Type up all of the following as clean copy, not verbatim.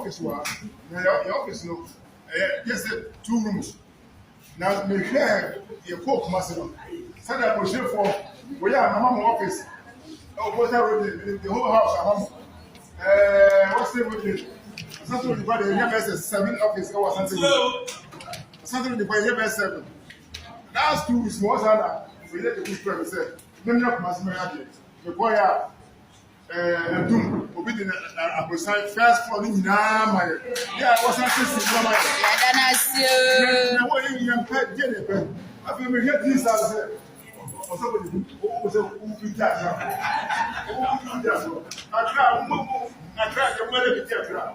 office wa. Your office no. Just 2 rooms. Now me share your cook master. Send a position for we are my office. Oh, what are the whole house? What's the with it? Something with the 7 office or something. Something with the 7. Last 2 weeks was other. We let the people say, "Many of us may have it." Require doom. We did a precise first for the Nama. Yeah, I was not saying, "Mama." I young pet Jennifer. I feel we get this as a somebody who does. I try your mother to get her.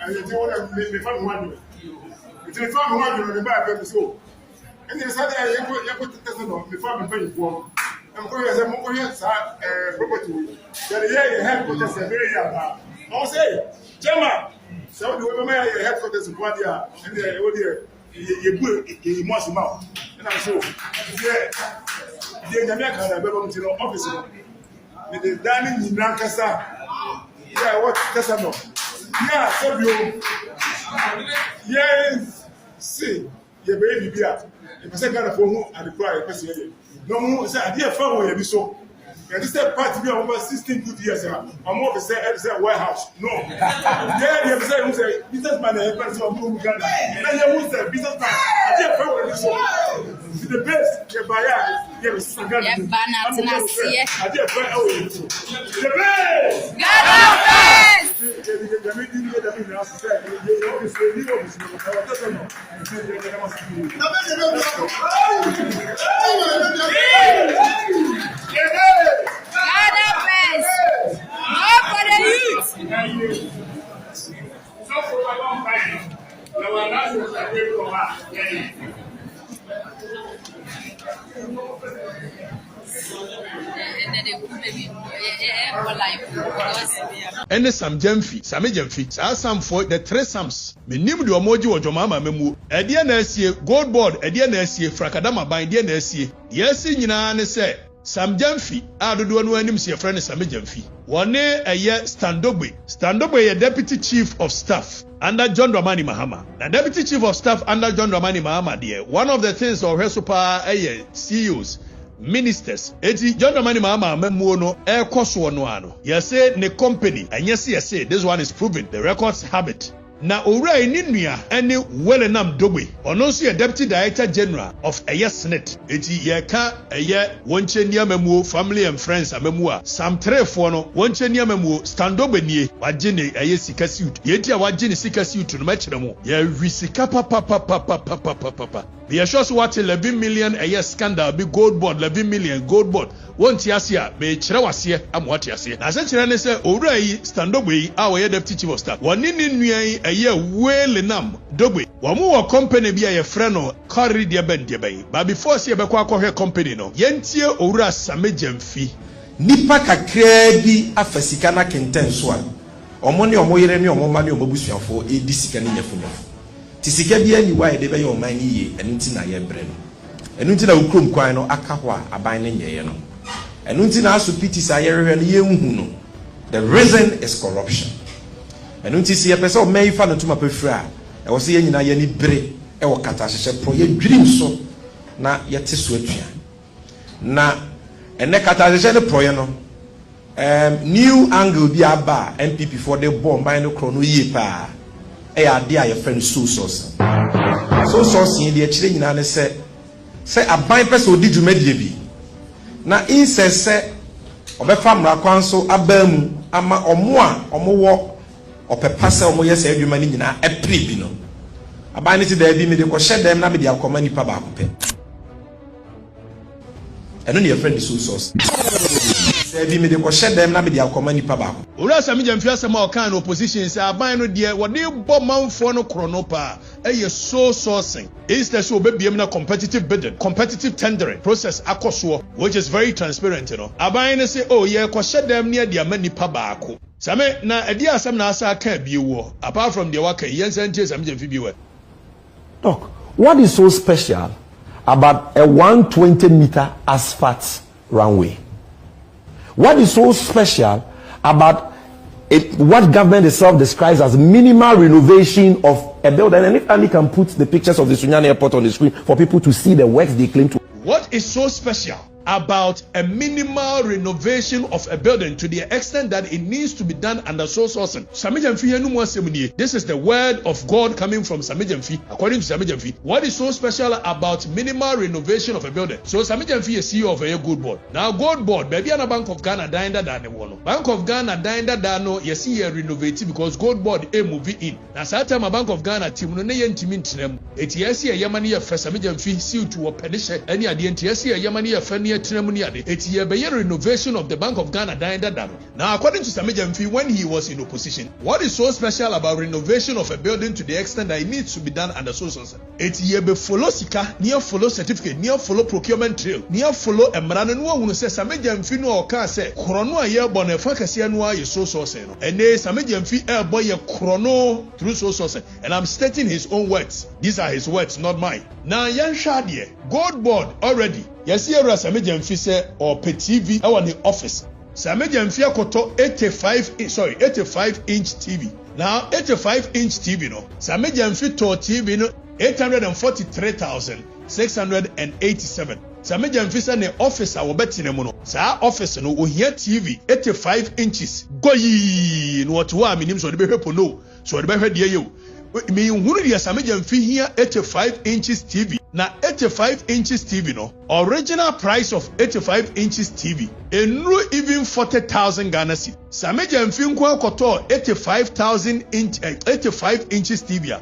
And you don't want to make me fun one. It's a fun one in the back of the soul. And there's other you put the testimony before me paying for. I'm going to say, property. That the headquarters are very young. I'll say, Gemma, so the women are headquarters of one year, and they're you put it must amount. And I'm so, yeah, the American office. The dining in Lancashire. Yeah, what Cassano? Yeah, so you. Yes, see, your baby beer. If I say kind of phone and the cry, no more say, I did far away, so. And this part be over 16 good years. I'm more to say, warehouse. No. Yeah, you say, businessman, and person of Uganda. And you will say, businessman, I did far away, so. The best, you buy out. Yes, I got it. I did far away. The best! And some Jamfi, some Jamfi, some for the 3 Sams. Me nim the emoji or Jomama memu. Edianesie, gold board, Edianesie, Fracadama by Edianesie. Yes, in Yana say, some Jamfi, I do one when him see a friend is some Jamfi. One a year Standobe. Standobe, a deputy chief of staff under John Dramani Mahama. The deputy chief of staff under John Dramani Mahama, dear. One of the things of her super CEOs. Ministers, eti John Dramani Mahama memu no e koso no ano. You say ne company, and yes, this one is proven. The records have it. Na owura ni nua ene Welenam Dogbe ono so ye deputy director general of Eye Senate eti ye ka eye wonche niamamuo family and friends amamu a Sam 3 fo no wonche niamamuo Standobe nie waje ne eye sika suit ye ti a waje ne sika suit no ma kire mo ye wi sika papa ye sure so what 11 million eye scandal be gold board 11 million gold board wonti ase a me kire wase amwati ase na se kire ne se owura yi Standobe yi a wo ye deputy chief of staff woni ni nua yi eye Welenam Dogbe wamu wa company bi a ye frɛ no Kari de ben de bai ba before se be kwa akɔhwɛ company no yentie owura Same Jamfi nipa kakra bi afasika na kenten so a ɔmo ne ɔmo yere ne ɔmo ma ne ɔmo busuafo edi sika ne nyafunyafo ti sika bi ani wa ye de be ye ɔman ni ye ɛno nti na ye brɛ no ɛno nti na ukrom kwan no aka hɔ a aban ne nyɛye no ɛno nti na aso piti sa ye hwehwɛ no ye nhu no the reason is corruption. And until see a person may find to my prefer, I was saying, I any break, I will cut as pro your dream so now yet to sweat. Now, and the cut as a proyano new angle be a bar MPP for the bomb by no chrono ye pa. A dear your friend so sauce. So sauce in the chilling and say a bind person did you medievi. Now, in says, say, of a family council, a bem, ama or more. Or per passer or yes, every man in a pribino. A banity there be me the shed them, not be the command papa. And only a friend is so sauce. Say me the shed them, not be the command papa. Ura Same Jamfi some more kind opposition say abino dear what they bomb man for no chronopa. So sourcing is the so baby na competitive bidding, competitive tendering process akoswo, which is very transparent, you know. Abino say, oh yeah, shed them near the many pabako. Same na edi asem na asa ka biwo apart from the waka yensentie Same Jamfi biwo. Look, what is so special about a 120-meter asphalt runway? What is so special about what government itself describes as minimal renovation of a building. And if Ali can put the pictures of the Sunyani Airport on the screen for people to see the works they claim to. What is so special about a minimal renovation of a building to the extent that it needs to be done under sole sourcing? This is the word of God coming from Samijamfi. According to Samijamfi, what is so special about minimal renovation of a building? So Samijamfi is CEO of a good board. Now good board, baby, and a Bank of Ghana dined than the one. Bank of Ghana dined than no, you see a renovate because good board a movie in. Now Saturday, a Bank of Ghana team no name to them. It's yes, a Yamani for Samijamfi seal to a penisha any idea. Yes, a Yamani a it's a renovation of the Bank of Ghana. Now, according to Samijamfi, when he was in opposition, what is so special about renovation of a building to the extent that it needs to be done under social? It's a follow sika, near follow certificate, near follow procurement trail, near follow a man who says Samijamfi no or can say chrono a year born a facasianua is so sourcing. And they Samijamfi air boy a chrono through so sourcing. And I'm stating his own words. These are his words, not mine. Now, Yan Shadie, God board already. Yes, here is Samijamfi say or pay TV or the office. Samijamfi akoto 85-inch TV. Now 85-inch TV no. Samijamfi to TV no 843,687. Samijamfi say the office a wobeti ne mo no. Sa office no o here TV 85 inches. Goyi no what wa minim so de behwepo no. So de behwe de ye. Me hunu dia Samijamfi here 85 inches TV. Now 85 inches TV no. Original price of 85 inches TV. No even 40,000 Ghana cedi. Samijamfi nkwa koto 85 inches TV.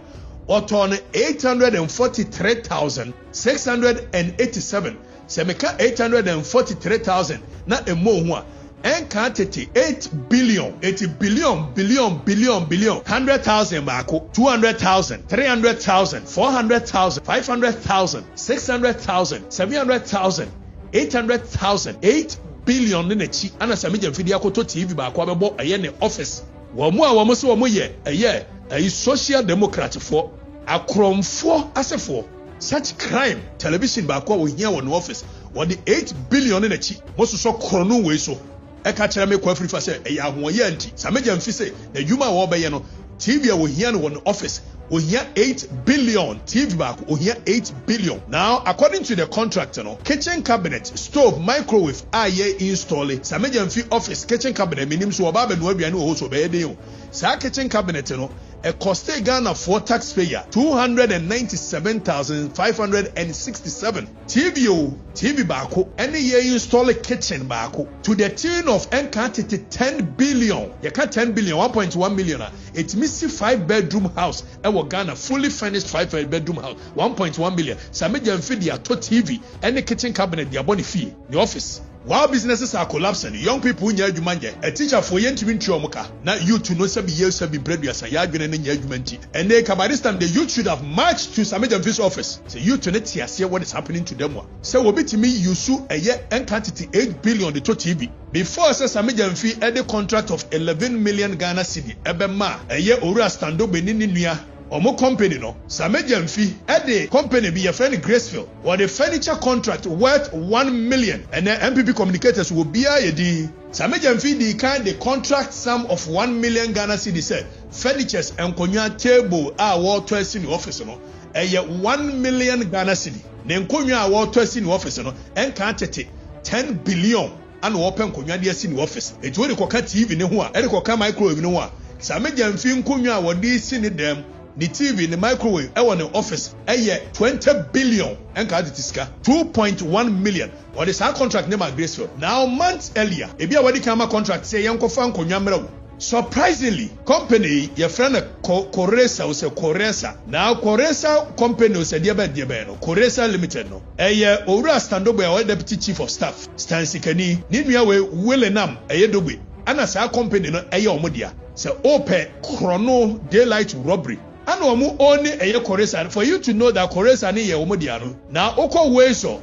Oton 843,687. Semeka 843,000 na emo huwa. Enka tete 8 billion, 80 billion, 100,000 bako, 200,000, 300,000, 400,000, 500,000, 600,000, 700,000, 800,000, 8 billion nechi. Ana Samijamfi dia koto TV bako abebo aye ne office. Wamu a wamu so wamu ye aye a social democrat for akromfo asefo. Such crime television bako wo hia won office. What the 8 billion nechi. Mosu so krono we so. Okatakyire Kwame Afrifa say e ahoye anti Samijamfi say the human wo be ye no TV wo hia no won office wo hia 8 billion TV back wo hia 8 billion. Now according to the contract no kitchen cabinet stove microwave aye install it Samijamfi office kitchen cabinet minim so oba be no aduane wo so be dey o sa kitchen cabinet no a cost Ghana for taxpayer 297,567 TV bako any year install a kitchen bako to the tune of encantity 10 billion. You can't 10 billion 1.1 million. It missing 5-bedroom house. Our Ghana fully furnished 5-bedroom house 1.1 million. Samijamfi dia to TV any kitchen cabinet dia boni fee the office. While businesses are collapsing, young people nya adwumanye. A teacher for yentimi ntwe omuka. Na youth to know sabi year sabi breduasa ya adwene ne nya adwumanti. And they by this time the youth should have marched to Samijamfi's office. Say youth to net here what is happening to them. Say obitimi yusu a year quantity 8 billion the to TV. Before say Samijamfi had a contract of 11 million Ghana cedi. Ebema a year ora stando benini nua. Omo company no Samijamfi at the company be a friend Gracefield or the furniture contract worth 1 million and the MPP communicators will be a di Samijamfi the kind the contract sum of 1 million Ghana cedi said furnitures and konya table are war twice in the office no a 1 million Ghana cedi then konya war twice in the office no and can't 10 billion and open konya dia in the office it will koka TV ne ho a e koka microwave ne ho a Samijamfi nkonya wodi sini dem the TV in the microwave I want the office 20 billion and card tiska 2.1 million or the same contract name at Gracefield. Now months earlier ebi awadi kama contract say yanko fan konwamra. Surprisingly company your friend Koresa or say Koresa. Now Koresa company say dia be no Koresa limited no owura standobo ya deputy chief of staff Stansikani ni nua we Willenam dobe ana sa company no omodia say ope chrono daylight robbery. And omu only a Koresa for you to know that Koresa ni ye omudiano. Now oko Wezo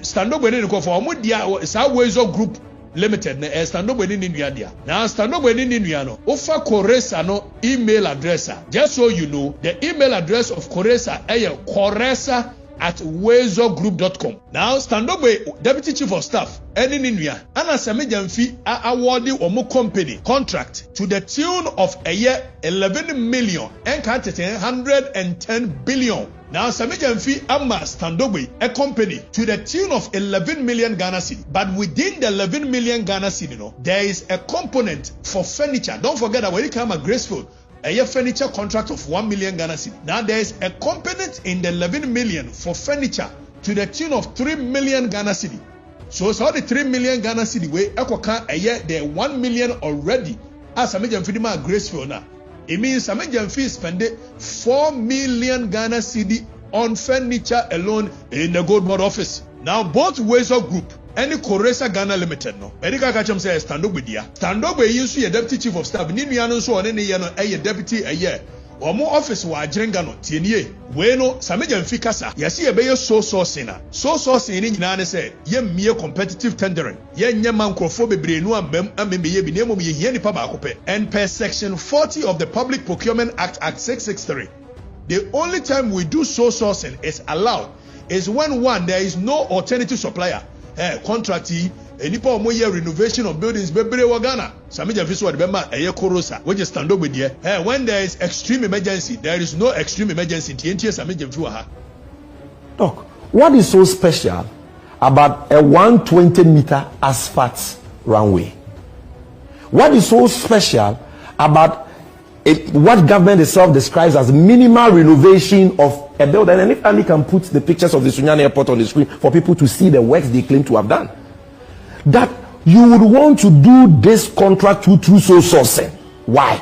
stand up when for omudia sa Wezo group limited na stand up when in India. Now stand up when in India no. Ofa Koresa no email address. Just so you know, the email address of Koresa Koresa at wezogroup.com. Now, Standogbe, Deputy Chief of Staff, Eni Ninuya, Anna Sami Gyamfi awarding Omo Company contract to the tune of a year 11 million and 110 billion. Now, Sami Gyamfi amma Standogbe a company to the tune of 11 million Ghana cedi. But within the 11 million Ghana cedi, there is a component for furniture. Don't forget that when you come at Gracefield, a furniture contract of 1 million Ghana cedi. Now there is a component in the 11 million for furniture to the tune of 3 million Ghana cedi. So it's all the 3 million Ghana cedi way ekoka a year the 1 million already as Sami Gyamfi ma Gracefield now. It means Sami Gyamfi spending 4 million Ghana cedi on furniture alone in the Gold Board office. Now both Wezo Group any Koresa Ghana Limited no. Erika Kacham says Standogbe dia. Standogbe yinsu ye deputy chief of staff. Ni nua no so one ne ye no eye deputy eye. Omo office wa Adrenga no tienie. We no Sami Gyamfi kasa. Yesi ye beye so na. So ni nyina ne say ye mie competitive tendering. Ye nyema nkrofo bebre no ambem ye bi na emom ye hia nipa ba akopɛ. And per section 40 of the Public Procurement Act 663. The only time we do sourcing is allowed is when one there is no alternative supplier. Contractee nipa omo ye renovation of buildings bebre wa Ghana Sami Gyamfi so de bema Korosa which is Standogbe there. When there is extreme emergency, there is no extreme emergency. TNT Sami Gyamfi wa ha. Doc, what is so special about a 120-meter asphalt runway? What is so special about what government itself describes as minimal renovation of a building? And if Ali can put the pictures of the Sunyani Airport on the screen for people to see the works they claim to have done, that you would want to do this contract through sourcing. Why?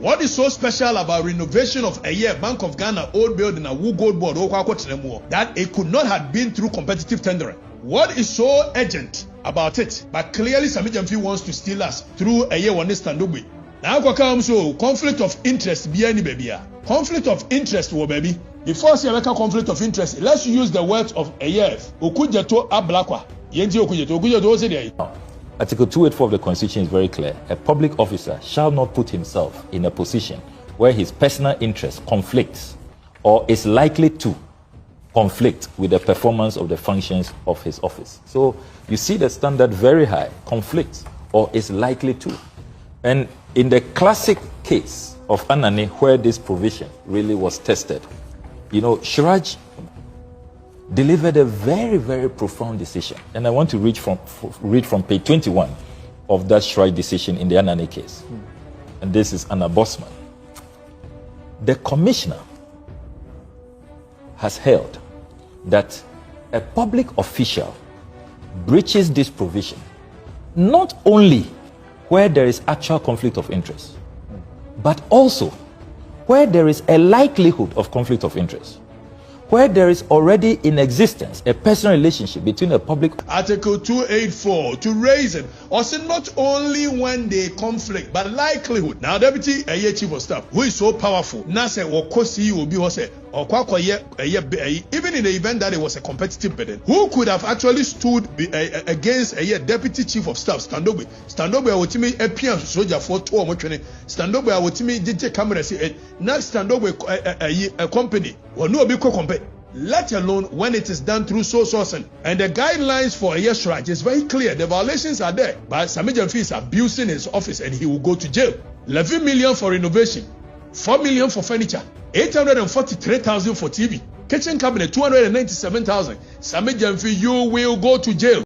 What is so special about renovation of a year Bank of Ghana old building a Wu Gold Board that it could not have been through competitive tendering? What is so urgent about it? But clearly Sami Gyamfi wants to steal us through a year one Standogbe. Now comes so conflict of interest be any baby. Conflict of interest wo baby. Before say make conflict of interest, let's use the words of a year. Okujeto ablakwa. Yenti okujeto say there. Article 284 of the Constitution is very clear. A public officer shall not put himself in a position where his personal interest conflicts or is likely to conflict with the performance of the functions of his office. So you see the standard very high, conflicts or is likely to. And in the classic case of Anani, where this provision really was tested, Shiraj delivered a very, very profound decision. And I want to read from page 21 of that Shiraj decision in the Anani case. And this is Anna Bosman. The commissioner has held that a public official breaches this provision not only where there is actual conflict of interest, but also where there is a likelihood of conflict of interest, where there is already in existence a personal relationship between a public... Article 284 to raise it, or say not only when they conflict, but likelihood. Now, Deputy Chief of Staff, who is so powerful, now say, will be even in the event that it was a competitive bidding, who could have actually stood against a Deputy Chief of Staff, Standogbe? Standogbe, I would me a PM soldier for 2 or more training. Standogbe, I would me DJ camera say, next Standogbe a company, or no be compare. Let alone when it is done through sourcing. And the guidelines for a year strike is very clear. The violations are there. But Sami Gyamfi is abusing his office and he will go to jail. 11 million for renovation, 4 million for furniture, 843,000 for TV, kitchen cabinet 297,000. Sami Gyamfi, you will go to jail.